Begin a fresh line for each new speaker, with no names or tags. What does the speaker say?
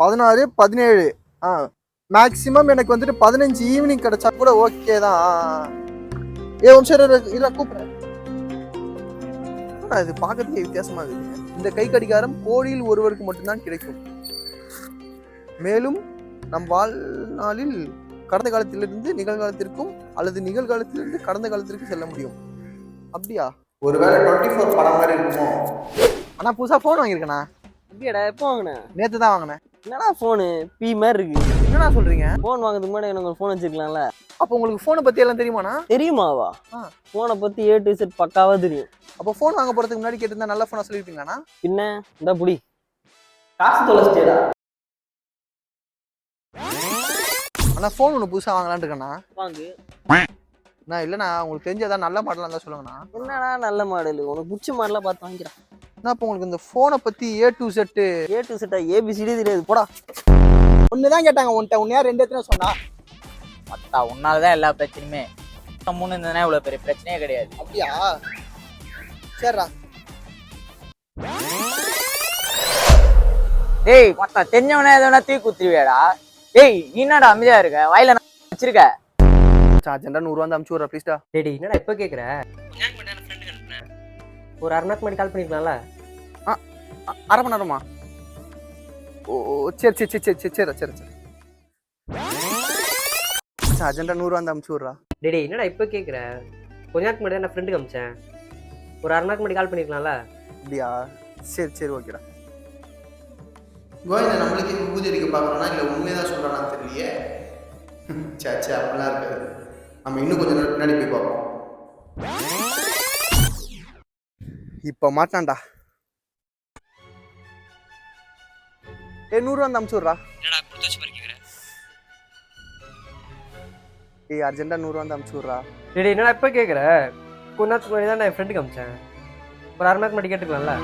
16 17 maximum எனக்கு வந்துட்டு 15 evening கிடைச்சா கூட ஓகே தான். இல்ல கூப்பிடுறேன். இது பார்க்கறதுக்கே வித்தியாசமா இருக்குது. இந்த கை கடிகாரம் கோடியில் ஒருவருக்கு மட்டும்தான் கிடைக்கும். மேலும் நம் வாழ்நாளில் கடந்த காலத்திலிருந்து நிகழ்காலத்திற்கும் அல்லது நிகழ்காலத்திலிருந்து கடந்த காலத்திற்கு செல்ல முடியும். அப்படியா? ஒருவேளை 24 படம் மாதிரி இருக்குமோ? ஆனா புதுசா போன் வாங்கியிருக்கேண்ணா.
அப்படியாடா? எப்போ வாங்கினேன்?
நேத்து தான் வாங்கினேன்.
என்னடா போனு பி மாதிரி இருக்கு?
என்னடா சொல்றீங்க?
போன் வாங்குறதுக்கு முன்னாடி எனக்கு போன் வச்சிருக்கலாம்ல.
அப்ப உங்களுக்கு போனை பத்தி எல்லாம் தெரியுமாண்ணா?
தெரியுமாவா? போனை பத்தி A to Z பக்காவா தெரியும்.
அப்போ போன் வாங்க போறதுக்கு முன்னாடி கேட்டிருந்தா நல்ல போனா சொல்லிருப்பீங்கண்ணா.
பின்ன இந்த புடி காசு தொலைச்சிட்டேடா.
ஆனா போன் ஒன்று புதுசா வாங்கலான்னு இருக்கேண்ணா.
வாங்கு.
நான் இல்லைண்ணா, உங்களுக்கு தெரிஞ்சதான் நல்ல மாடலாக இருந்தால் சொல்லுங்கண்ணா.
என்னடா நல்ல மாடல்? உனக்கு பிடிச்ச மாடலாக பார்த்து வாங்கிக்கிறேன்.
நான் இப்போ உங்களுக்கு இந்த ஃபோனை பற்றி A to Z
ABCD தெரியாது போடா.
ஒன்று தான் கேட்டாங்க உன்ட்ட, உன்னையா 2 எத்தனை சொன்னா?
மத்தா உன்னாலதான் எல்லா பிரச்சனையுமே. 3 இருந்ததுன்னா இவ்வளவு பெரிய பிரச்சனையே கிடையாது.
அப்படியா? சரிடா.
டேய் மொத்தா தெரிஞ்சவனே எதனா தூக்கி குத்துருவியாடா? டேய் நீ என்னடா அமைதியா இருக்க? வாயில வச்சிருக்க
சார்ஜெண்டா 100 ரூபா அமுச்சு விட்றா ப்ளீஸ்டா.
டேடி என்னடா இப்போ கேட்குற? ஒரு அரை மணி கால் பண்ணிக்கலாம்ல?
அரை மணி நேரமா? ஓ சரி சரி சரி சரி சரி சரி சரி. சார்ஜெண்டா 100 ரூபா அமுச்சு விட்றா.
டேடி என்னடா இப்போ கேட்குற? கொஞ்ச நேரத்துக்கு முன்னாடி நான் ஃப்ரெண்டுக்கு அமிச்சேன். ஒரு அரை மணி கால் பண்ணிக்கலாம்ல?
அப்படியா? சரி சரி ஓகேடா. கோவிந்த நம்மளுக்கு பூஜை அடிக்க பார்க்குறோன்னா இல்லை உண்மையாக சொல்கிறான்னு தெரியலையே. சே அப்படிலாம் இருக்காது. நம்ம இன்னும் கொஞ்சம் நேரம் பின்னாடி போய் பார்ப்போம். இப்போ மாட்டான்டா. 100 ரூபா அமுச்சு விட்றா. அர்ஜென்ட்டா 100 ரூபா அமுச்சு விட்றா.
டேடி என்னடா இப்போ கேட்குற? கொஞ்ச நேரத்துக்கு முன்னாடி தான் நான் என் ஃப்ரெண்டுக்கு அமிச்சேன். ஒரு அரை மணி கேட்டுக்கலாம்ல?